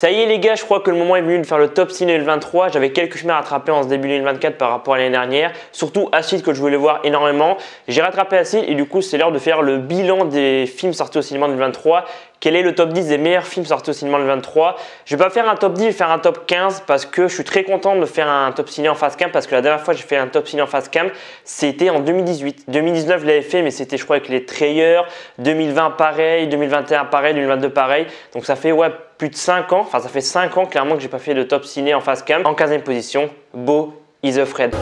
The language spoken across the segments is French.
Ça y est les gars, je crois que le moment est venu de faire le top ciné 2023. J'avais quelques films à rattraper en ce début 2024 par rapport à l'année dernière. Surtout Acid que je voulais voir énormément. J'ai rattrapé Acid et du coup c'est l'heure de faire le bilan des films sortis au cinéma en 2023. Quel est le top 10 des meilleurs films sortis au cinéma en 2023? Je vais pas faire un top 10, je vais faire un top 15 parce que je suis très content de faire un top ciné en face cam parce que la dernière fois j'ai fait un top ciné en face cam, c'était en 2018. 2019 je l'avais fait mais c'était je crois avec les trailers. 2020 pareil, 2021 pareil, 2022 pareil. Donc ça fait plus de 5 ans, enfin ça fait 5 ans clairement que j'ai pas fait de top ciné en face cam. En 15e position, Beau is Afraid.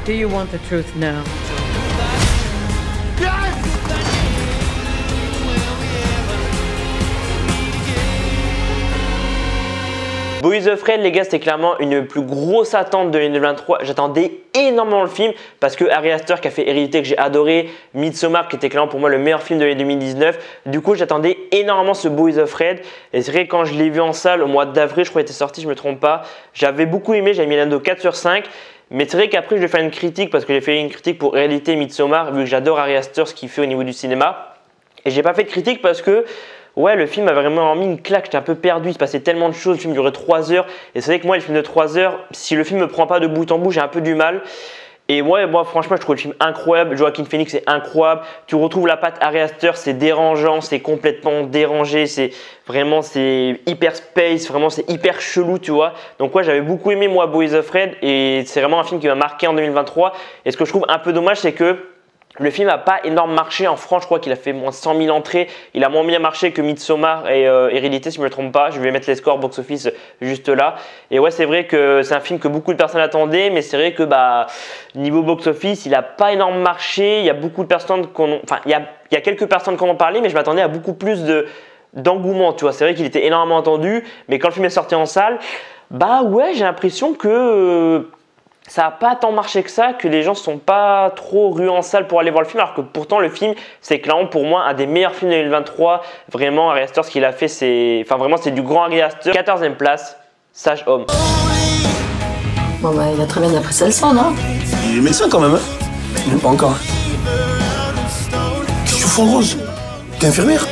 Do you want the truth now? Beau is Afraid, les gars, c'était clairement une plus grosse attente de l'année 2023. J'attendais énormément le film parce que Ari Aster qui a fait Hérédité que j'ai adoré, Midsommar qui était clairement pour moi le meilleur film de l'année 2019. Du coup, j'attendais énormément ce Beau is Afraid. Et c'est vrai que quand je l'ai vu en salle au mois d'avril, je crois qu'il était sorti, je me trompe pas. J'avais beaucoup aimé, j'avais mis la note 4 sur 5. Mais c'est vrai qu'après, je vais faire une critique parce que j'ai fait une critique pour Hérédité et Midsommar vu que j'adore Ari Aster, ce qu'il fait au niveau du cinéma. Et j'ai pas fait de critique parce que ouais, le film a vraiment mis une claque, j'étais un peu perdu, il se passait tellement de choses, le film durait 3 heures. Et c'est vrai que moi, les films de 3 heures, si le film me prend pas de bout en bout, j'ai un peu du mal. Et ouais, moi franchement, je trouve le film incroyable. Joaquin Phoenix, c'est incroyable. Tu retrouves la patte Ari Aster, c'est dérangeant, c'est complètement dérangé, c'est hyper space, vraiment c'est hyper chelou, tu vois. Donc ouais, j'avais beaucoup aimé moi Beau is Afraid et c'est vraiment un film qui m'a marqué en 2023. Et ce que je trouve un peu dommage, c'est que le film n'a pas énorme marché en France, je crois qu'il a fait moins 100 000 entrées. Il a moins bien marché que Midsommar et Hérédité, si je ne me trompe pas. Je vais mettre les scores box-office juste là. Et ouais, c'est vrai que c'est un film que beaucoup de personnes attendaient, mais c'est vrai que niveau box-office, il n'a pas énorme marché. Il y a beaucoup de personnes il y a quelques personnes qui en ont parlé, mais je m'attendais à beaucoup plus d'engouement. Tu vois, c'est vrai qu'il était énormément attendu, mais quand le film est sorti en salle, ouais, j'ai l'impression que ça n'a pas tant marché que ça, que les gens ne sont pas trop rués en salle pour aller voir le film, alors que pourtant le film, c'est clairement pour moi un des meilleurs films de 2023. Vraiment, Ari Aster, ce qu'il a fait, c'est du grand Ari Aster. 14e place, Sage Homme. Bon il a très bien appris sa leçon, non? Il est médecin quand même, hein? Non, pas encore. Qu'est-ce que tu fous en rose? T'es infirmière?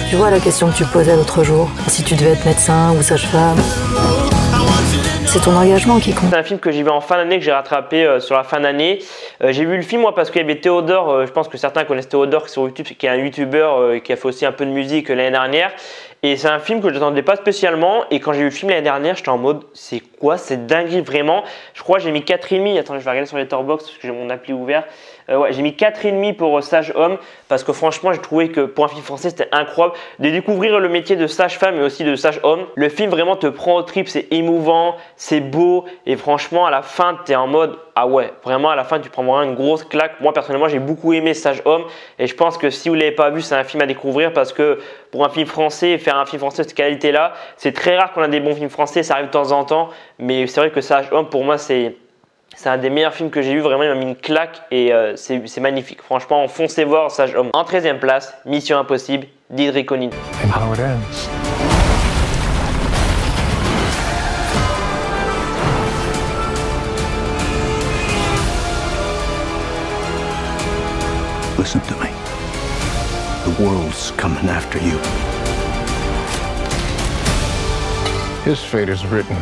Tu vois la question que tu posais l'autre jour, si tu devais être médecin ou sage-femme. C'est ton engagement qui compte. C'est un film que j'ai vu en fin d'année, que j'ai rattrapé sur la fin d'année. J'ai vu le film moi parce qu'il y avait Théodore, je pense que certains connaissent Théodore sur YouTube, qui est un youtubeur qui a fait aussi un peu de musique l'année dernière. Et c'est un film que je n'attendais pas spécialement. Et quand j'ai vu le film l'année dernière, j'étais en mode c'est quoi cette dinguerie vraiment. Je crois que j'ai mis 4,5. Attends, je vais regarder sur Letterboxd parce que j'ai mon appli ouvert. Ouais, j'ai mis 4,5 pour Sage Homme parce que franchement, j'ai trouvé que pour un film français, c'était incroyable de découvrir le métier de sage-femme et aussi de sage homme. Le film vraiment te prend au trip, c'est émouvant, c'est beau et franchement, à la fin, tu es en mode ah ouais, vraiment à la fin, tu prends vraiment une grosse claque. Moi, personnellement, j'ai beaucoup aimé Sage Homme et je pense que si vous ne l'avez pas vu, c'est un film à découvrir parce que pour un film français, faire un film français de cette qualité-là, c'est très rare qu'on a des bons films français, ça arrive de temps en temps, mais c'est vrai que Sage Homme, pour moi, c'est un des meilleurs films que j'ai vu, vraiment il m'a mis une claque et c'est magnifique. Franchement, foncez voir Sage Homme. En 13e place, Mission Impossible d'Idris Konin. And how it ends. Listen to me. The world's coming after you. His fate is written.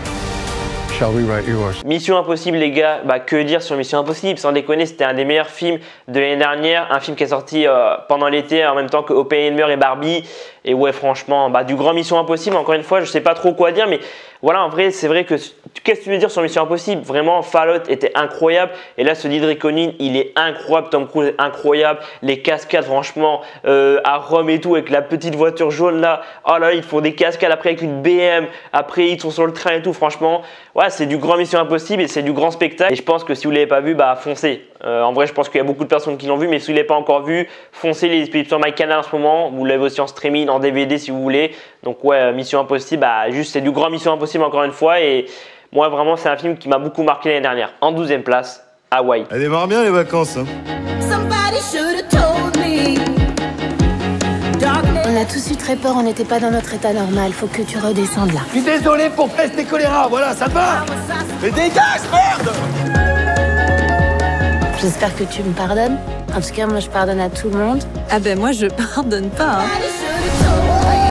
Shall we write yours? Mission Impossible, les gars, que dire sur Mission Impossible? Sans déconner, c'était un des meilleurs films de l'année dernière. Un film qui est sorti pendant l'été en même temps que Oppenheimer et Barbie. Et ouais, franchement, du grand Mission Impossible. Encore une fois, je sais pas trop quoi dire, mais voilà, en vrai, c'est vrai que qu'est-ce que tu veux dire sur Mission Impossible? Vraiment, Fallout était incroyable. Et là, ce d'Idris Konin, il est incroyable. Tom Cruise est incroyable. Les cascades, franchement, à Rome et tout, avec la petite voiture jaune là. Oh là, ils font des cascades après avec une BM. Après, ils sont sur le train et tout. Franchement, ouais, c'est du grand Mission Impossible et c'est du grand spectacle. Et je pense que si vous ne l'avez pas vu, foncez. En vrai, je pense qu'il y a beaucoup de personnes qui l'ont vu, mais si vous ne l'avez pas encore vu, foncez. Les disponibles sur MyCanal en ce moment. Vous l'avez aussi en streaming, en DVD si vous voulez. Donc ouais, Mission Impossible, juste c'est du grand Mission Impossible encore une fois. Et moi, vraiment, c'est un film qui m'a beaucoup marqué l'année dernière. En 12e place, Hawaii. Elle démarre bien les vacances. Hein. On a tous eu très peur, on n'était pas dans notre état normal. Faut que tu redescendes là. Je suis désolé pour peste et choléra, voilà, ça te va. Mais dégage, merde! J'espère que tu me pardonnes. En tout cas, moi, je pardonne à tout le monde. Ah ben moi je pardonne pas.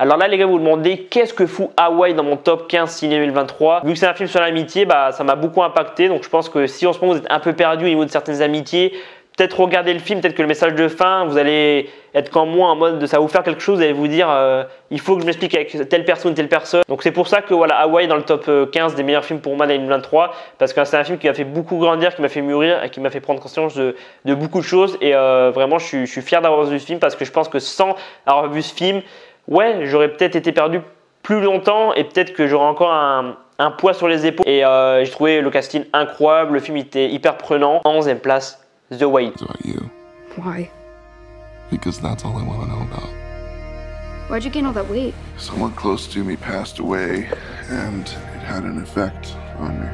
Alors là les gars, vous vous demandez qu'est-ce que fout Hawaii dans mon top 15 ciné 2023. Vu que c'est un film sur l'amitié, bah ça m'a beaucoup impacté. Donc je pense que si en ce moment vous êtes un peu perdu au niveau de certaines amitiés, peut-être regarder le film, peut-être que le message de fin, vous allez être comme moi en mode de ça va vous faire quelque chose, vous allez vous dire il faut que je m'explique avec telle personne, telle personne. Donc c'est pour ça que voilà, Hawaii est dans le top 15 des meilleurs films pour moi d'année 2023, parce que c'est un film qui m'a fait beaucoup grandir, qui m'a fait mûrir et qui m'a fait prendre conscience de beaucoup de choses. Et vraiment je suis fier d'avoir vu ce film, parce que je pense que sans avoir vu ce film, ouais, j'aurais peut-être été perdu plus longtemps et peut-être que j'aurais encore un poids sur les épaules. Et j'ai trouvé le casting incroyable, le film était hyper prenant. En 11e place, The Whale. It's about you. Why? Because that's all I want to know about. Why'd you gain all that weight? Someone close to me passed away, and it had an effect on me.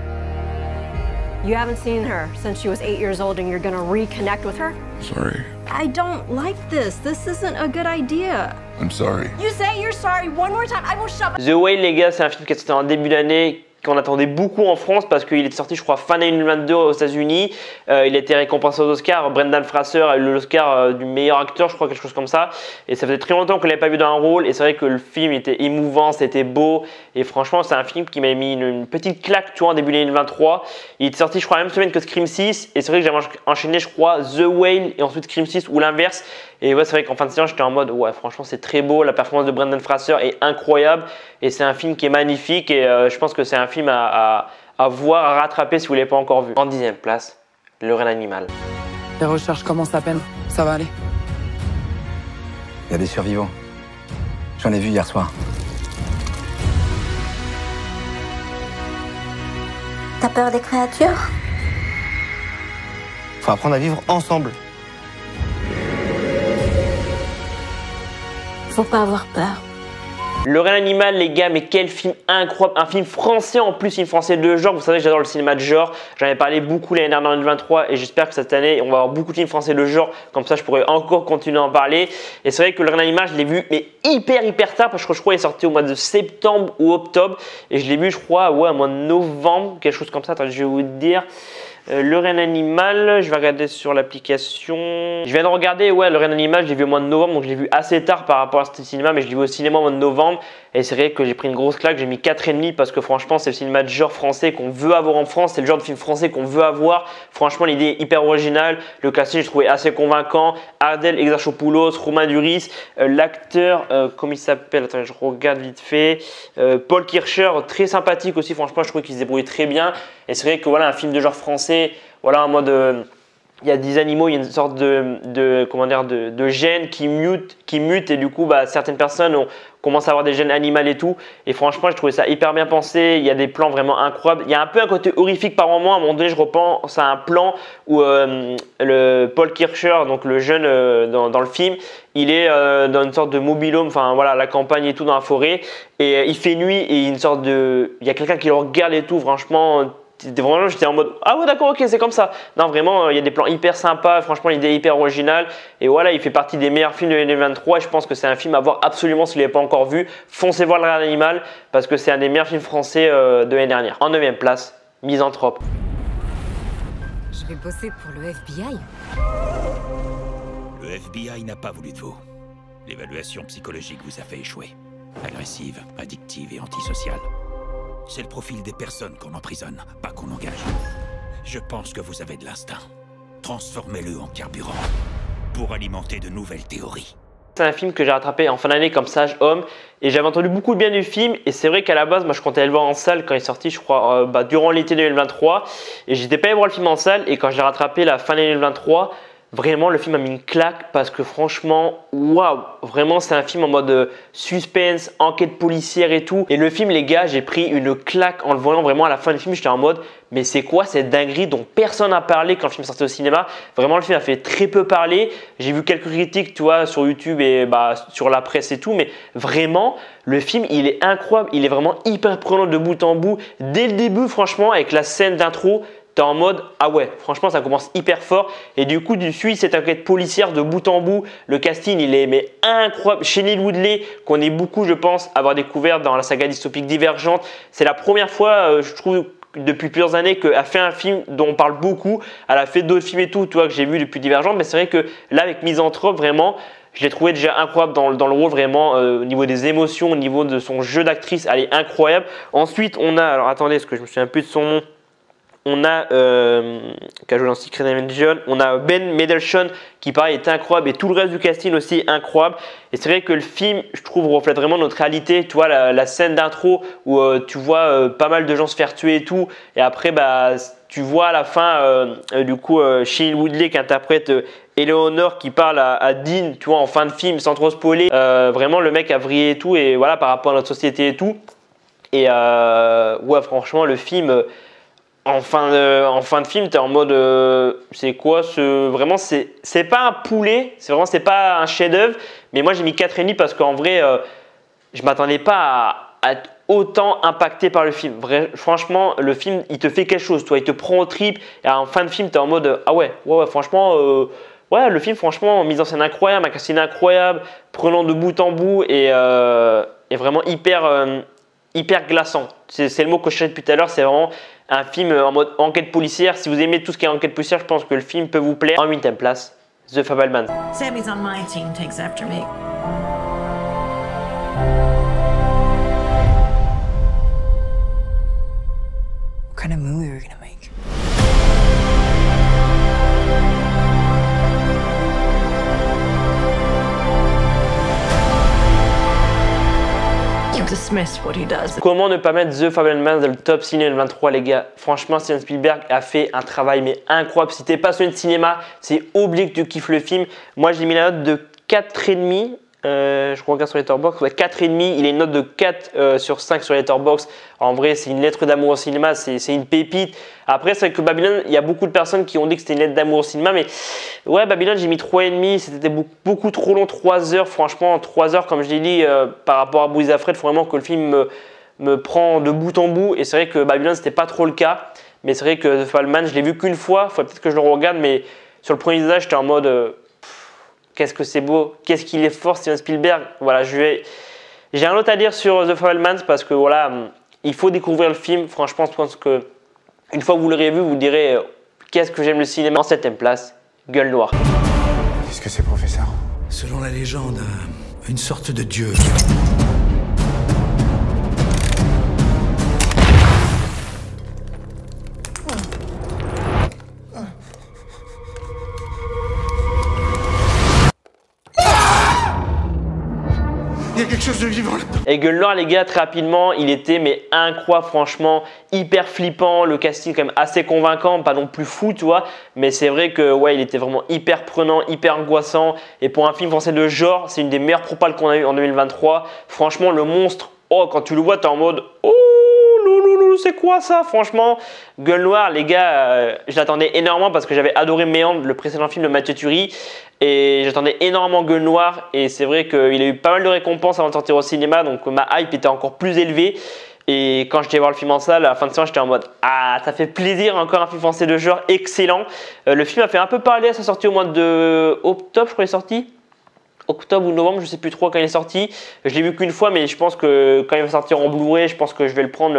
You haven't seen her since she was 8 years old and you're gonna reconnect with her? Sorry. I don't like this. This isn't a good idea. I'm sorry. You say you're sorry one more time, I will shove. The Whale, les gars, c'est un film qui est sorti en début d'année, qu'on attendait beaucoup en France parce qu'il est sorti, je crois, fin 2022 aux États-Unis. Il a été récompensé aux Oscars. Brendan Fraser a eu l'Oscar du meilleur acteur, je crois, quelque chose comme ça. Et ça faisait très longtemps qu'on ne l'avait pas vu dans un rôle. Et c'est vrai que le film était émouvant, c'était beau. Et franchement, c'est un film qui m'a mis une petite claque, tu vois, en début de 2023. Il était sorti, je crois, la même semaine que Scream 6. Et c'est vrai que j'avais enchaîné, je crois, The Whale et ensuite Scream 6 ou l'inverse. Et ouais, c'est vrai qu'en fin de séance, j'étais en mode, ouais, franchement, c'est très beau. La performance de Brendan Fraser est incroyable. Et c'est un film qui est magnifique. Et je pense que c'est un film à voir, à rattraper si vous ne l'avez pas encore vu. En 10e place, Le Règne animal. Les recherches commencent à peine. Ça va aller. Il y a des survivants. J'en ai vu hier soir. T'as peur des créatures? Faut apprendre à vivre ensemble. Faut pas avoir peur. Le Règne animal, les gars, mais quel film incroyable. Un film français en plus, film français de genre. Vous savez que j'adore le cinéma de genre. J'en ai parlé beaucoup l'année dernière en 2023 et j'espère que cette année, on va avoir beaucoup de films français de genre. Comme ça, je pourrais encore continuer à en parler. Et c'est vrai que Le Règne animal, je l'ai vu mais hyper tard, parce que je crois qu'il est sorti au mois de septembre ou octobre. Et je l'ai vu, je crois, ouais, au mois de novembre, quelque chose comme ça. Attends, je vais vous dire. Le Règne animal, je vais regarder sur l'application. Je viens de regarder, ouais, Le Règne animal, je l'ai vu au mois de novembre, donc je l'ai vu assez tard par rapport à ce cinéma, mais je l'ai vu au cinéma au mois de novembre. Et c'est vrai que j'ai pris une grosse claque, j'ai mis 4,5 parce que franchement, c'est le cinéma de genre français qu'on veut avoir en France, c'est le genre de film français qu'on veut avoir. Franchement, l'idée est hyper originale, le casting, j'ai trouvé assez convaincant. Ardel Exarchopoulos, Romain Duris, l'acteur, comment il s'appelle? Attends, je regarde vite fait. Paul Kircher, très sympathique aussi, franchement, je trouve qu'il se débrouille très bien. Et c'est vrai que voilà, un film de genre français, voilà, en mode il y a des animaux, il y a une sorte de gène qui mute et du coup bah, certaines personnes commencent à avoir des gènes animaux et tout. Et franchement, j'ai trouvé ça hyper bien pensé. Il y a des plans vraiment incroyables. Il y a un peu un côté horrifique par moment. À un moment donné, je repense à un plan où le Paul Kircher, donc le jeune dans le film, il est dans une sorte de mobil-home, enfin voilà, la campagne et tout, dans la forêt. Et il fait nuit et il y a quelqu'un qui le regarde et tout. Franchement, vraiment, j'étais en mode ah ouais, d'accord, ok, c'est comme ça. Non, vraiment, il y a des plans hyper sympas. Franchement, l'idée est hyper originale. Et voilà, il fait partie des meilleurs films de 2023. Et je pense que c'est un film à voir absolument si vous ne l'avez pas encore vu. Foncez voir Le Règne animal parce que c'est un des meilleurs films français de l'année dernière. En 9e place, Misanthrope. Je vais bosser pour le FBI. Le FBI n'a pas voulu de vous. L'évaluation psychologique vous a fait échouer. Agressive, addictive et antisociale. C'est le profil des personnes qu'on emprisonne, pas qu'on engage. Je pense que vous avez de l'instinct. Transformez-le en carburant pour alimenter de nouvelles théories. C'est un film que j'ai rattrapé en fin d'année comme Sage Homme et j'avais entendu beaucoup de bien du film et c'est vrai qu'à la base, moi je comptais aller le voir en salle quand il est sorti, je crois, durant l'été 2023 et j'étais pas allé voir le film en salle et quand je l'ai rattrapé la fin d'année 2023, vraiment le film a mis une claque parce que franchement, waouh, vraiment c'est un film en mode suspense, enquête policière et tout. Et le film, les gars, j'ai pris une claque en le voyant vraiment à la fin du film. J'étais en mode, mais c'est quoi cette dinguerie dont personne n'a parlé quand le film est sorti au cinéma? Vraiment, le film a fait très peu parler. J'ai vu quelques critiques, tu vois, sur YouTube et sur la presse et tout, mais vraiment, le film, il est incroyable. Il est vraiment hyper prenant de bout en bout. Dès le début, franchement, avec la scène d'intro, t'es en mode ah ouais, franchement ça commence hyper fort et du coup tu suis cette enquête policière de bout en bout. Le casting il est mais incroyable. Shailene Woodley qu'on est beaucoup je pense avoir découvert dans la saga dystopique Divergente. C'est la première fois je trouve depuis plusieurs années qu'elle a fait un film dont on parle beaucoup. Elle a fait d'autres films et tout, tu vois, que j'ai vu depuis Divergente, mais c'est vrai que là avec Misanthrope vraiment je l'ai trouvé déjà incroyable dans le rôle vraiment au niveau des émotions, au niveau de son jeu d'actrice, elle est incroyable. Ensuite on a, alors attendez parce que je me souviens plus de son nom. On a qui a joué dans Secret Invasion, on a Ben Mendelsohn qui pareil est incroyable et tout le reste du casting aussi incroyable. Et c'est vrai que le film, je trouve, reflète vraiment notre réalité. Tu vois la scène d'intro où tu vois pas mal de gens se faire tuer et tout. Et après, bah, tu vois à la fin, du coup, Shailene Woodley qui interprète Eleanor qui parle à Dean, tu vois, en fin de film, sans trop spoiler. Vraiment, le mec a vrillé et tout. Et voilà, par rapport à notre société et tout. Et ouais, franchement, le film... En fin de film, tu es en mode c'est quoi ce. Vraiment, c'est pas un poulet, c'est pas un chef-d'œuvre, mais moi j'ai mis 4,5 parce qu'en vrai, je m'attendais pas à être autant impacté par le film. Franchement, le film il te fait quelque chose, toi, il te prend au trip et en fin de film, tu es en mode ah ouais, franchement, ouais, le film, franchement, mise en scène incroyable, un casting incroyable, prenant de bout en bout et vraiment hyper glaçant. C'est le mot que je cherchais depuis tout à l'heure, c'est vraiment un film en mode enquête policière. Si vous aimez tout ce qui est enquête policière, je pense que le film peut vous plaire. En 8e place, The Fabelmans. Sammy's on my team, takes after me. What kind of movie are we gonna make? Comment ne pas mettre The Fabelmans dans le top ciné 2023 les gars? Franchement, Steven Spielberg a fait un travail mais incroyable. Si t'es passionné de cinéma, c'est obligé que tu kiffes le film. Moi j'ai mis la note de 4,5. Je regarde sur Letterboxd, ouais, 4,5. Il est une note de 4 sur 5 sur Letterboxd. En vrai, c'est une lettre d'amour au cinéma, c'est une pépite. Après, c'est vrai que Babylone, il y a beaucoup de personnes qui ont dit que c'était une lettre d'amour au cinéma, mais ouais, Babylone, j'ai mis 3,5. C'était beaucoup trop long, 3 heures. Franchement, 3 heures, comme je l'ai dit, par rapport à Bouise Fred, il faut vraiment que le film me prend de bout en bout. Et c'est vrai que Babylone, c'était pas trop le cas. Mais c'est vrai que The Fabelmans, je l'ai vu qu'une fois. Il faut peut-être que je le regarde, mais sur le premier visage, j'étais en mode. Qu'est-ce que c'est beau, qu'est-ce qu'il est fort Steven Spielberg. Voilà, j'ai un autre à dire sur The Fabelmans parce que voilà, il faut découvrir le film. Franchement, je pense que une fois que vous l'aurez vu, vous direz qu'est-ce que j'aime le cinéma. En 7e place, Gueule Noire. Qu'est-ce que c'est, professeur? Selon la légende, une sorte de dieu. Il y a quelque chose de vivant là-dedans. Et Gueule Noire, les gars, très rapidement, il était mais incroyable, franchement, hyper flippant, le casting quand même assez convaincant, pas non plus fou, tu vois, mais c'est vrai que ouais, il était vraiment hyper prenant, hyper angoissant. Et pour un film français de genre, c'est une des meilleures propales qu'on a eu en 2023. Franchement, le monstre, oh, quand tu le vois, t'es en mode oh, loulou, c'est quoi ça? Franchement, Gueule Noire, les gars, je l'attendais énormément parce que j'avais adoré Méandre, le précédent film de Mathieu Turi. Et j'attendais énormément Gueule Noire et c'est vrai qu'il a eu pas mal de récompenses avant de sortir au cinéma, donc ma hype était encore plus élevée. Et quand j'étais voir le film en salle, à la fin de séance, j'étais en mode ah, ça fait plaisir, encore un film français de genre excellent. Le film a fait un peu parler à sa sortie au mois de octobre, je crois qu'il est sorti. Octobre ou novembre, je sais plus trop quand il est sorti. Je l'ai vu qu'une fois, mais je pense que quand il va sortir en Blu-ray, je pense que je vais le prendre.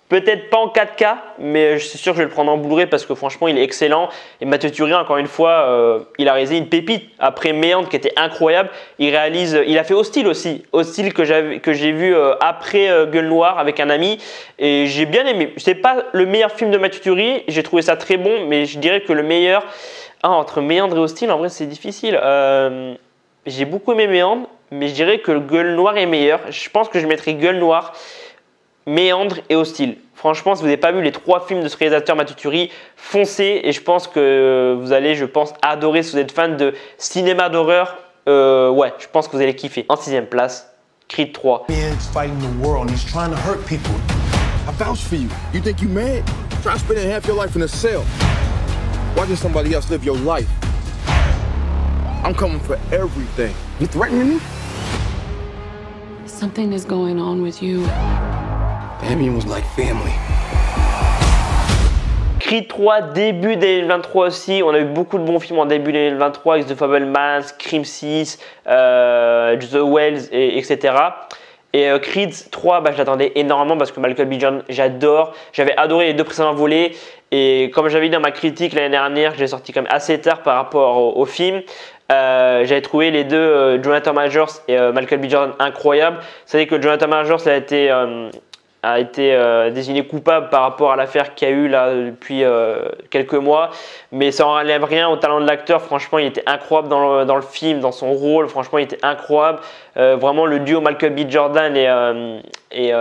Peut-être pas en 4K, mais je suis sûr que je vais le prendre en Blu-ray parce que franchement, il est excellent. Et Mathieu Turi, encore une fois, il a réalisé une pépite. Après Méandre, qui était incroyable, il a fait Hostile aussi. Hostile que j'ai vu après Gueule Noire avec un ami. Et j'ai bien aimé. C'est pas le meilleur film de Mathieu Turi. J'ai trouvé ça très bon, mais je dirais que le meilleur. Entre Méandre et Hostile, en vrai, c'est difficile. J'ai beaucoup aimé Méandre, mais je dirais que Gueule Noire est meilleur. Je pense que je mettrai Gueule Noire, Méandre et Hostile. Franchement, si vous n'avez pas vu les 3 films de ce réalisateur Mathieu Turi, foncez et je pense que vous allez, adorer si vous êtes fan de cinéma d'horreur. Ouais, je pense que vous allez kiffer. En 6e place, Creed 3. Man's fighting the world and he's trying to hurt people. I vouch for you. You think you mad? Try spending half your life in a cell. Watching somebody else live your life. I'm coming for everything. You threatening me? Something is going on with you. Damien was like family. Creed 3, début 2023 aussi. On a eu beaucoup de bons films en début 2023 avec The Fabelmans, Scream 6, The Wells, etc. Et Creed 3, je l'attendais énormément parce que Michael B. Jordan, j'adore. J'avais adoré les deux précédents volets. Et comme j'avais dit dans ma critique l'année dernière, que j'ai sorti quand même assez tard par rapport au film, j'avais trouvé les deux, Jonathan Majors et Michael B. Jordan, incroyables. C'est vrai que Jonathan Majors a été désigné coupable par rapport à l'affaire qu'il y a eu là depuis quelques mois, mais ça n'enlève rien au talent de l'acteur. Franchement, il était incroyable dans le film, dans son rôle. Franchement, il était incroyable. Vraiment, le duo Michael B. Jordan et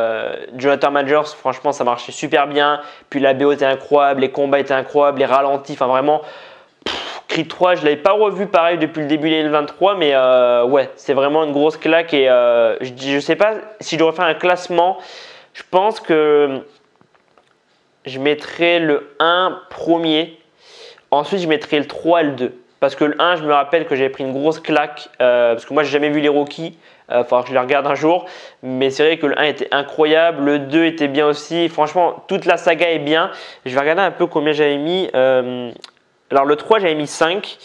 Jonathan Majors, franchement, ça marchait super bien. Puis la BO était incroyable, les combats étaient incroyables, les ralentis, enfin vraiment. Creed 3, je ne l'avais pas revu pareil depuis le début de 2023, mais ouais, c'est vraiment une grosse claque. Et je ne sais pas si je devrais faire un classement. Je pense que je mettrai le 1 premier, ensuite je mettrai le 3 et le 2. Parce que le 1, je me rappelle que j'avais pris une grosse claque, parce que moi j'ai jamais vu les Rocky, il faudra que je les regarde un jour. Mais c'est vrai que le 1 était incroyable, le 2 était bien aussi, franchement toute la saga est bien. Je vais regarder un peu combien j'avais mis. Alors le 3 j'avais mis 5,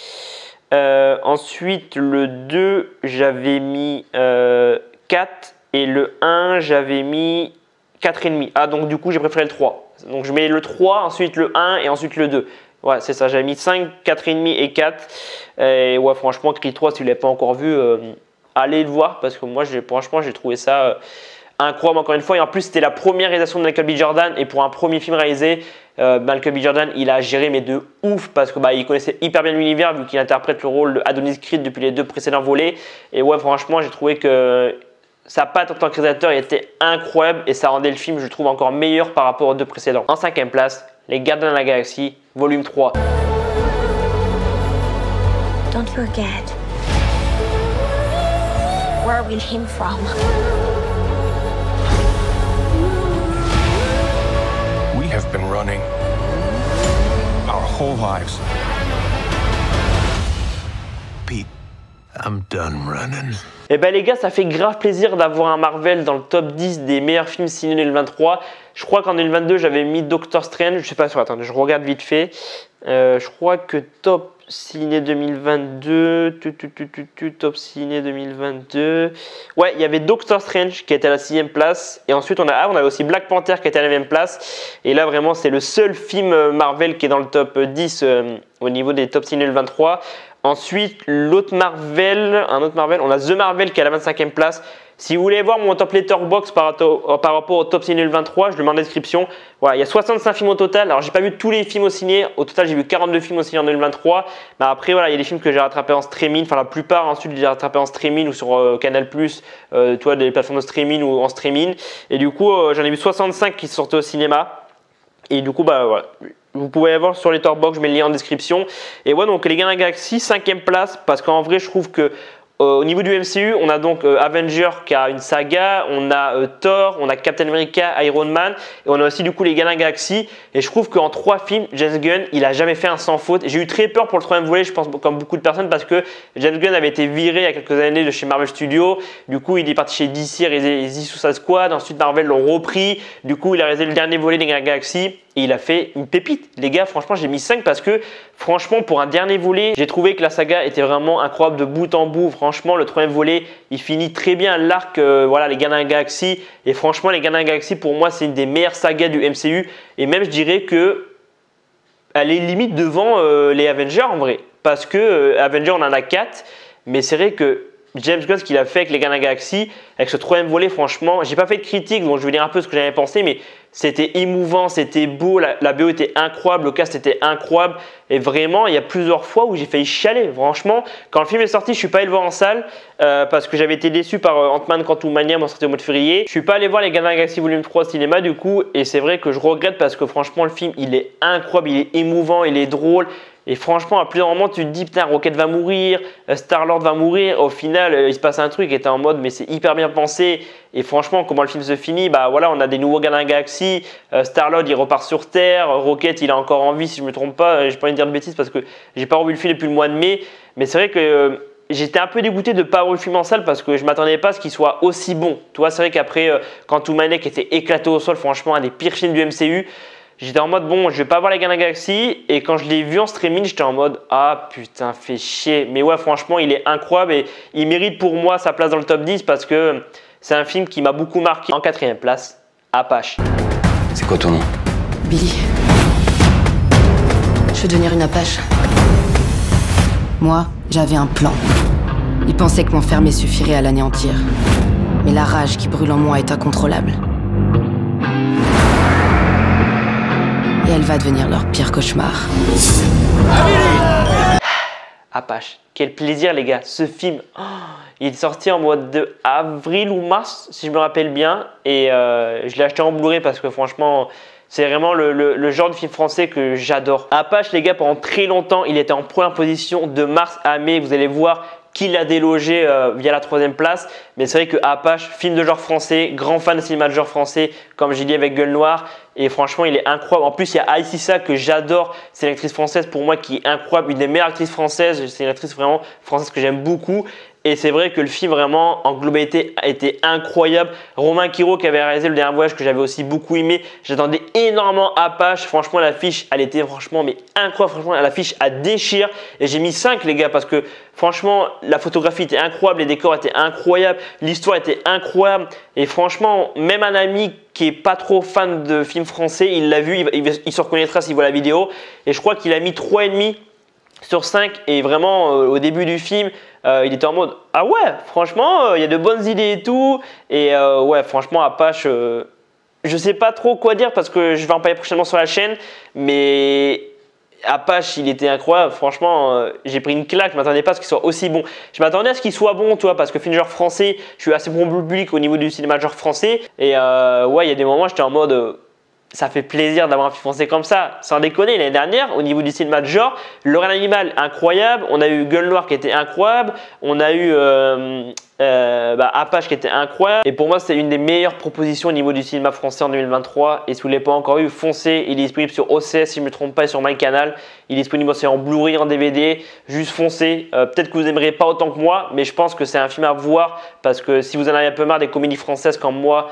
ensuite le 2 j'avais mis 4 et le 1 j'avais mis 4,5. Ah, donc du coup, j'ai préféré le 3. Donc je mets le 3, ensuite le 1 et ensuite le 2. Ouais, c'est ça. J'avais mis 5, 4,5 et 4. Et ouais, franchement, Creed 3, si vous ne l'avez pas encore vu, allez le voir parce que moi, franchement, j'ai trouvé ça incroyable encore une fois. Et en plus, c'était la première réalisation de Michael B. Jordan. Et pour un premier film réalisé, Michael B. Jordan, il a géré mais de ouf parce que il connaissait hyper bien l'univers vu qu'il interprète le rôle de Adonis Creed depuis les deux précédents volets. Et ouais, franchement, j'ai trouvé que sa patte en tant que réalisateur était incroyable et ça rendait le film, je trouve, encore meilleur par rapport aux deux précédents. En 5e place, Les Gardiens de la Galaxie, volume 3. Don't forget where we came from. We have been running our whole lives. Pete, I'm done running. Et ben les gars, ça fait grave plaisir d'avoir un Marvel dans le top 10 des meilleurs films ciné 2023. Je crois qu'en 2022, j'avais mis Doctor Strange. Je sais pas, attendez, je regarde vite fait. Je crois que top ciné 2022, top ciné 2022. Ouais, il y avait Doctor Strange qui était à la 6e place. Et ensuite, on avait aussi Black Panther qui était à la 9e place. Et là, vraiment, c'est le seul film Marvel qui est dans le top 10 au niveau des top ciné 2023. Ensuite, un autre Marvel, on a The Marvel qui est à la 25e place. Si vous voulez voir mon top Letterboxd par rapport au top ciné 2023, je le mets en description. Voilà, il y a 65 films au total. Alors, j'ai pas vu tous les films au ciné. Au total, j'ai vu 42 films au ciné en 2023. Mais après, voilà, il y a des films que j'ai rattrapés en streaming. Enfin, la plupart, ensuite, j'ai rattrapé en streaming ou sur Canal+, des plateformes de streaming ou en streaming. Et du coup, j'en ai vu 65 qui sortaient au cinéma. Et du coup, voilà. Vous pouvez aller voir sur Letterboxd, je mets le lien en description. Et ouais, donc les Gardiens de la Galaxie, 5e place, parce qu'en vrai, je trouve que au niveau du MCU, on a donc Avenger qui a une saga, on a Thor, on a Captain America, Iron Man, et on a aussi du coup les Gardiens de la Galaxie. Et je trouve qu'en 3 films, James Gunn, il a jamais fait un sans faute. J'ai eu très peur pour le 3e volet, je pense comme beaucoup de personnes, parce que James Gunn avait été viré il y a quelques années de chez Marvel Studios. Du coup, il est parti chez DC, réalisé The Suicide Squad. Ensuite, Marvel l'ont repris. Du coup, il a réalisé le dernier volet des Gardiens de la Galaxie. Et il a fait une pépite. Les gars, franchement, j'ai mis 5 parce que, franchement, pour un dernier volet, j'ai trouvé que la saga était vraiment incroyable de bout en bout. Franchement, le 3e volet, il finit très bien l'arc, voilà, les Gardiens de la Galaxie. Et franchement, les Gardiens de la Galaxie, pour moi, c'est une des meilleures sagas du MCU. Et même, je dirais que elle est limite devant les Avengers en vrai. Parce que Avengers, on en a 4. Mais c'est vrai que James Gunn, ce qu'il a fait avec les Gardiens de la Galaxie, avec ce 3e volet, franchement, j'ai pas fait de critique, donc je vais dire un peu ce que j'avais pensé, mais c'était émouvant, c'était beau, la BO était incroyable, le cast était incroyable, et vraiment, il y a plusieurs fois où j'ai failli chialer. Franchement, quand le film est sorti, je suis pas allé le voir en salle, parce que j'avais été déçu par Ant-Man Quantumania, moi sorti au mois de février. Je suis pas allé voir les Gardiens de la Galaxie volume 3 au cinéma, du coup, et c'est vrai que je regrette parce que franchement, le film, il est incroyable, il est émouvant, il est drôle. Et franchement, à plusieurs moments, tu te dis, putain, Rocket va mourir, Star-Lord va mourir. Au final, il se passe un truc et t'es en mode, mais c'est hyper bien pensé. Et franchement, comment le film se finit, bah voilà, on a des nouveaux Gardiens de la Galaxie. Star-Lord, il repart sur Terre. Rocket, il est encore en vie, si je me trompe pas. J'ai pas envie de dire de bêtises parce que j'ai pas revu le film depuis le mois de mai. Mais c'est vrai que j'étais un peu dégoûté de ne pas avoir le film en salle parce que je m'attendais pas à ce qu'il soit aussi bon. Tu vois, c'est vrai qu'après, Quantumania qui était éclaté au sol, franchement, un des pires films du MCU. J'étais en mode bon, je vais pas voir les Gardiens de la Galaxie. Et quand je l'ai vu en streaming, j'étais en mode ah putain, fait chier. Mais ouais, franchement, il est incroyable et il mérite pour moi sa place dans le top 10 parce que c'est un film qui m'a beaucoup marqué. En 4e place, Apache. C'est quoi ton nom? Billy. Je veux devenir une Apache. Moi, j'avais un plan. Il pensait que m'enfermer suffirait à l'anéantir. Mais la rage qui brûle en moi est incontrôlable. Et elle va devenir leur pire cauchemar. Apache. Quel plaisir les gars, ce film. Oh, il est sorti en mois de avril ou mars si je me rappelle bien. Et je l'ai acheté en Blu-ray parce que franchement, c'est vraiment le genre de film français que j'adore. Apache les gars, pendant très longtemps, il était en première position de mars à mai. Vous allez voir qu'il a délogé via la 3e place. Mais c'est vrai que Apache, film de genre français, grand fan de cinéma de genre français, comme j'ai dit avec Gueule Noire. Et franchement, il est incroyable. En plus, il y a Aïssissa que j'adore. C'est une actrice française pour moi qui est incroyable. Une des meilleures actrices françaises. C'est une actrice vraiment française que j'aime beaucoup. Et c'est vrai que le film vraiment en globalité a été incroyable. Romain Quiro qui avait réalisé Le Dernier Voyage que j'avais aussi beaucoup aimé. J'attendais énormément Apache. Franchement l'affiche elle était franchement mais incroyable. Franchement l'affiche a déchire. Et j'ai mis 5 les gars parce que franchement la photographie était incroyable. Les décors étaient incroyables. L'histoire était incroyable. Et franchement même un ami qui est pas trop fan de films français, il l'a vu, il se reconnaîtra s'il voit la vidéo. Et je crois qu'il a mis 3,5 sur 5 et vraiment au début du film il était en mode ah ouais franchement il y a de bonnes idées et tout et ouais franchement Apache je sais pas trop quoi dire parce que je vais en parler prochainement sur la chaîne mais Apache il était incroyable franchement j'ai pris une claque, je m'attendais pas à ce qu'il soit aussi bon, je m'attendais à ce qu'il soit bon toi parce que film genre français je suis assez bon public au niveau du cinéma genre français et ouais il y a des moments j'étais en mode ça fait plaisir d'avoir un film français comme ça. Sans déconner, l'année dernière, au niveau du cinéma de genre, L'Oreille Animal, incroyable. On a eu Gueule Noire qui était incroyable. On a eu Apache qui était incroyable. Et pour moi, c'est une des meilleures propositions au niveau du cinéma français en 2023. Et si vous ne l'avez pas encore eu, foncez. Il est disponible sur OCS, si je ne me trompe pas, et sur MyCanal. Il est disponible aussi en Blu-ray, en DVD. Juste foncez. Peut-être que vous n'aimerez pas autant que moi, mais je pense que c'est un film à voir. Parce que si vous en avez un peu marre des comédies françaises comme moi,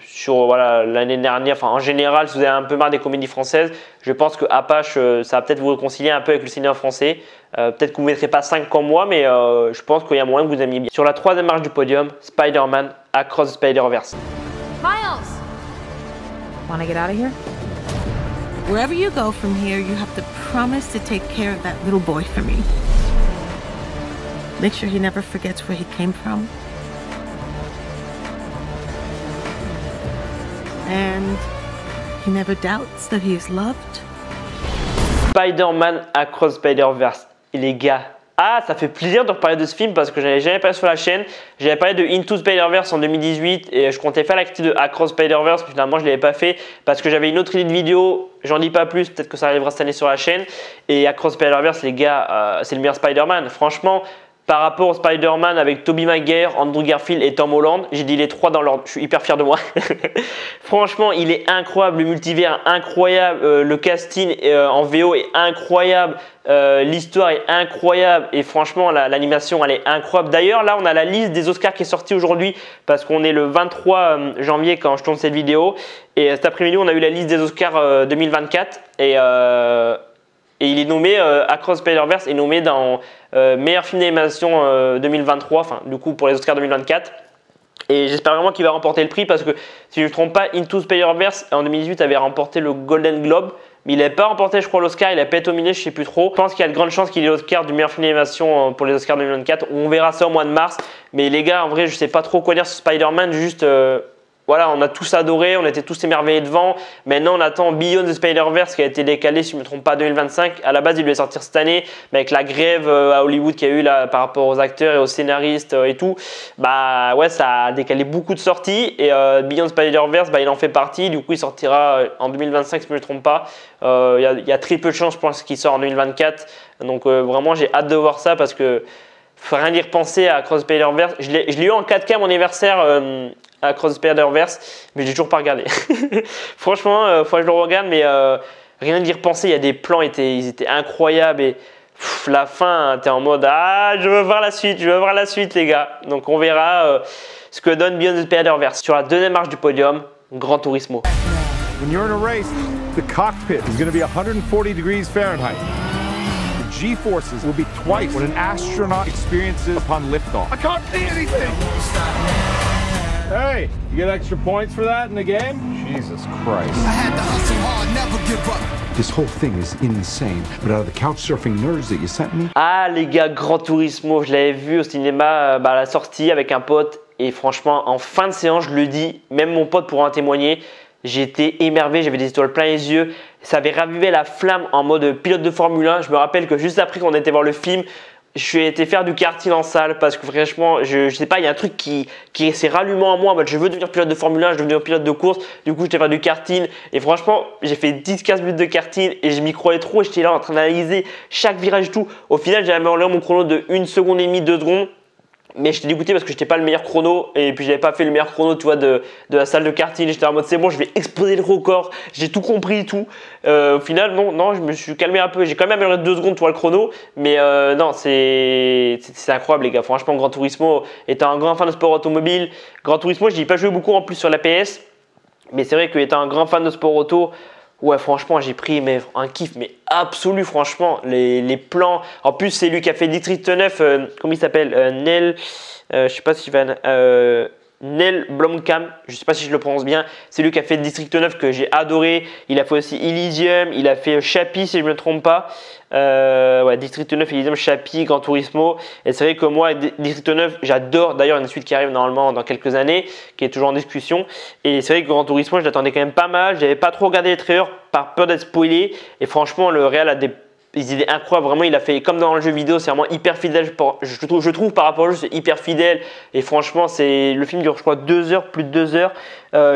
sur voilà, l'année dernière, enfin en général, si vous avez un peu marre des comédies françaises, je pense que Apache, ça va peut-être vous réconcilier un peu avec le cinéma français. Peut-être que vous ne mettrez pas 5 comme moi, mais je pense qu'il y a moyen que vous aimiez bien. Sur la 3e marche du podium, Spider-Man Across the Spider-Verse. Miles! Wanna get out of here? Wherever you go from here, you have to promise to take care of that little boy for me. Make sure he never forgets where he came from. And he never doubts that he is loved. Spider-Man Across Spider-Verse. Et les gars, ça fait plaisir de reparler de ce film parce que je n'avais jamais parlé sur la chaîne. J'avais parlé de Into Spider-Verse en 2018 et je comptais faire la critique de Across Spider-Verse, mais finalement je ne l'avais pas fait parce que j'avais une autre idée de vidéo. J'en dis pas plus, peut-être que ça arrivera cette année sur la chaîne. Et Across Spider-Verse, les gars, c'est le meilleur Spider-Man. Franchement, par rapport au Spider-Man avec Tobey Maguire, Andrew Garfield et Tom Holland, j'ai dit les 3 dans l'ordre, je suis hyper fier de moi. Franchement, il est incroyable, le multivers est incroyable, le casting en VO est incroyable, l'histoire est incroyable et franchement l'animation elle est incroyable. D'ailleurs là on a la liste des Oscars qui est sortie aujourd'hui parce qu'on est le 23 janvier quand je tourne cette vidéo et cet après-midi on a eu la liste des Oscars 2024 et il est nommé, Across Spider-Verse est nommé dans meilleur film d'animation 2023, enfin du coup pour les Oscars 2024. Et j'espère vraiment qu'il va remporter le prix parce que si je ne me trompe pas, Into Spider-Verse en 2018 avait remporté le Golden Globe. Mais il n'avait pas remporté je crois l'Oscar, il n'a pas été nominé, je ne sais plus trop. Je pense qu'il y a de grandes chances qu'il ait l'Oscar du meilleur film d'animation pour les Oscars 2024. On verra ça au mois de mars. Mais les gars, en vrai, je ne sais pas trop quoi dire sur Spider-Man, juste... Voilà, on a tous adoré, on était tous émerveillés devant. Maintenant, on attend Beyond the Spider-Verse qui a été décalé, si je ne me trompe pas, 2025. À la base, il devait sortir cette année, mais avec la grève à Hollywood qu'il y a eu là par rapport aux acteurs et aux scénaristes et tout, bah ouais, ça a décalé beaucoup de sorties. Et Beyond Spider-Verse, bah, il en fait partie. Du coup, il sortira en 2025, si je ne me trompe pas. Il y a très peu de chances, je pense, qu'il sort en 2024. Donc vraiment, j'ai hâte de voir ça parce que faut rien y repenser à Across Spider-Verse. Je l'ai eu en 4K mon anniversaire. Across Spider-Verse, mais j'ai toujours pas regardé. Franchement, faut que je le regarde, mais rien d'y repenser. Il y a des plans, ils étaient incroyables et la fin, t'es en mode je veux voir la suite, les gars. Donc on verra ce que donne Beyond the Spider-Verse. Sur la 2e marche du podium, Gran Turismo. When you're in a race, the cockpit is going to be 140 degrees Fahrenheit. The G-forces will be twice what an astronaut experiences upon liftoff. I can't see anything! Hey, you get extra points for that in the game? Jesus Christ. I had to hustle hard, never give up. This whole thing is insane, but out of the couch surfing nerds that you sent me. Ah les gars, Gran Turismo, je l'avais vu au cinéma à la sortie avec un pote et franchement en fin de séance, je le dis, même mon pote pourra en témoigner, j'étais émerveillé, j'avais des étoiles plein les yeux, ça avait ravivé la flamme en mode pilote de Formule 1. Je me rappelle que juste après qu'on était voir le film, je suis été faire du karting en salle parce que franchement, je sais pas, il y a un truc qui s'est rallumé en moi. Je veux devenir pilote de Formule 1, je veux devenir pilote de course. Du coup, j'étais faire du karting et franchement, j'ai fait 10-15 minutes de karting et je m'y croyais trop. J'étais là en train d'analyser chaque virage et tout. Au final, j'avais amélioré mon chrono de 1 seconde et demie, 2 secondes. Mais j'étais dégoûté parce que j'étais pas le meilleur chrono et puis j'avais pas fait le meilleur chrono, tu vois, de la salle de karting. J'étais en mode c'est bon, je vais exploser le record. J'ai tout compris et tout. Au final, non, je me suis calmé un peu. J'ai quand même amélioré 2 secondes, tu vois, le chrono. Mais non, c'est incroyable, les gars. Franchement, Gran Turismo, étant un grand fan de sport automobile, Gran Turismo, je n'y ai pas joué beaucoup en plus sur la PS. Mais c'est vrai qu'étant un grand fan de sport auto, ouais, franchement, j'ai pris un kiff, mais absolu, franchement. Les plans. En plus, c'est lui qui a fait District 9. Comment il s'appelle Nel. Je sais pas si Nel Blomkamp, je sais pas si je le prononce bien. C'est lui qui a fait District 9 que j'ai adoré. Il a fait aussi Elysium. Il a fait Chappie, si je ne me trompe pas. Ouais, District 9, Elysium, Chappie, Gran Turismo. Et c'est vrai que moi, District 9, j'adore. D'ailleurs, une suite qui arrive normalement dans quelques années, qui est toujours en discussion. Et c'est vrai que Gran Turismo, je l'attendais quand même pas mal. J'avais pas trop regardé les trailers par peur d'être spoilé. Et franchement, le réel a des idées incroyables. Vraiment, il a fait comme dans le jeu vidéo, c'est vraiment hyper fidèle. Je trouve par rapport au jeu, c'est hyper fidèle. Et franchement, le film dure, je crois, 2 heures, plus de 2 heures.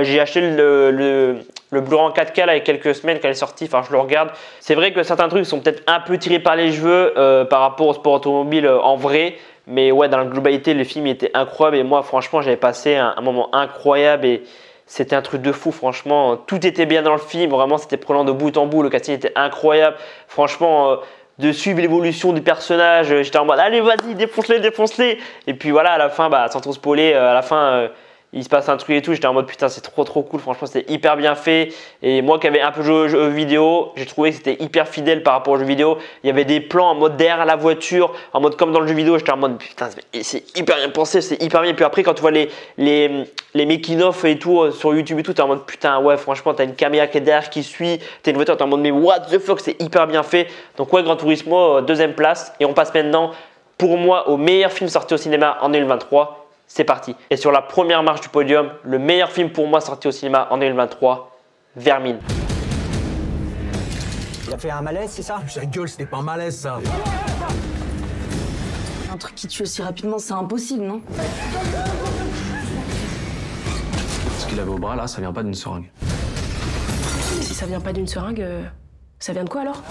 J'ai acheté le Blu-ray en 4K là, il y a quelques semaines quand il est sorti. Enfin, je le regarde. C'est vrai que certains trucs sont peut-être un peu tirés par les cheveux par rapport au sport automobile en vrai. Mais ouais, dans la globalité, le film il était incroyable. Et moi, franchement, j'avais passé un moment incroyable. Et c'était un truc de fou, franchement. Tout était bien dans le film. Vraiment, c'était prenant de bout en bout. Le casting était incroyable. Franchement, de suivre l'évolution du personnage, j'étais en mode allez, vas-y, défonce-les. Et puis voilà, à la fin, sans trop spoiler, à la fin, il se passe un truc et tout. J'étais en mode putain, c'est trop cool. Franchement, c'était hyper bien fait. Et moi qui avais un peu joué aux jeux vidéo, j'ai trouvé que c'était hyper fidèle par rapport aux jeux vidéo. Il y avait des plans en mode derrière la voiture, en mode comme dans le jeu vidéo. J'étais en mode putain, c'est hyper bien pensé, c'est hyper bien. Puis après, quand tu vois les making-of et tout sur YouTube et tout, t'es en mode putain, ouais, franchement, t'as une caméra qui est derrière qui suit. T'as une voiture, t'es en mode mais what the fuck, c'est hyper bien fait. Donc, ouais, Gran Turismo, 2e place. Et on passe maintenant, pour moi, au meilleur film sorti au cinéma en 2023. C'est parti. Et sur la première marche du podium, le meilleur film pour moi sorti au cinéma en 2023, Vermine. Il a fait un malaise, c'est ça? Sa gueule, c'était pas un malaise, ça. Un truc qui tue aussi rapidement, c'est impossible, non? Ce qu'il avait au bras, là, ça vient pas d'une seringue. Si ça vient pas d'une seringue, ça vient de quoi alors?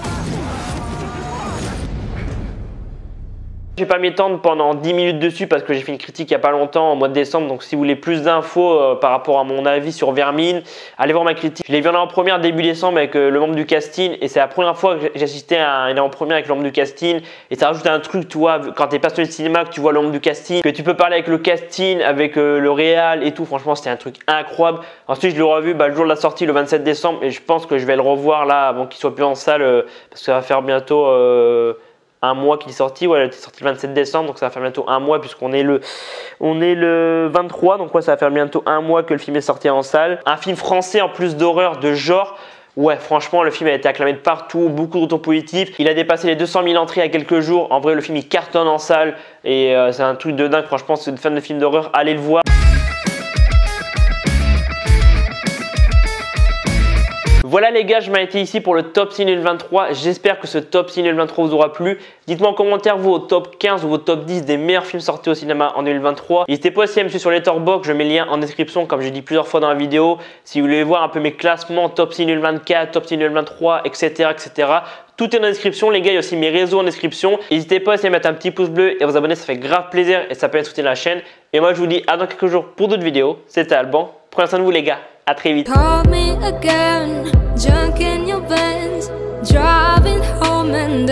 Je vais pas m'étendre pendant 10 minutes dessus parce que j'ai fait une critique il y a pas longtemps, en mois de décembre. Donc si vous voulez plus d'infos par rapport à mon avis sur Vermine, allez voir ma critique. Je l'ai vu en première début décembre avec le membre du casting. Et c'est la première fois que j'ai assisté à une en-première avec le membre du casting. Et ça rajoute un truc, tu vois, quand tu es passionné de cinéma, que tu vois le membre du casting, que tu peux parler avec le casting, avec le réal et tout. Franchement, c'était un truc incroyable. Ensuite, je l'ai revu le jour de la sortie, le 27 décembre. Et je pense que je vais le revoir là avant qu'il soit plus en salle parce que ça va faire bientôt... un mois qu'il est sorti, ouais, il était sorti le 27 décembre, donc ça va faire bientôt un mois puisqu'on est le 23, donc ouais, ça va faire bientôt un mois que le film est sorti en salle. Un film français en plus d'horreur, de genre. Ouais, franchement, le film a été acclamé de partout, beaucoup de retours positifs. Il a dépassé les 200 000 entrées il y a quelques jours. En vrai, le film il cartonne en salle et c'est un truc de dingue. Franchement, si vous êtes fan de films d'horreur, allez le voir. Voilà les gars, je m'arrête ici pour le top 6 2023. J'espère que ce top 6 2023 vous aura plu. Dites-moi en commentaire vos top 15 ou vos top 10 des meilleurs films sortis au cinéma en 2023. N'hésitez pas aussi à me suivre sur Letterboxd, je mets le lien en description comme j'ai dit plusieurs fois dans la vidéo. Si vous voulez voir un peu mes classements, top 6 2024, top 6 2023, etc. Tout est dans la description les gars, il y a aussi mes réseaux en description. N'hésitez pas aussi à mettre un petit pouce bleu et à vous abonner, ça fait grave plaisir et ça permet de soutenir la chaîne. Et moi je vous dis à dans quelques jours pour d'autres vidéos. C'était Alban, prenez soin de vous les gars, à très vite. Junk in your Benz, driving home and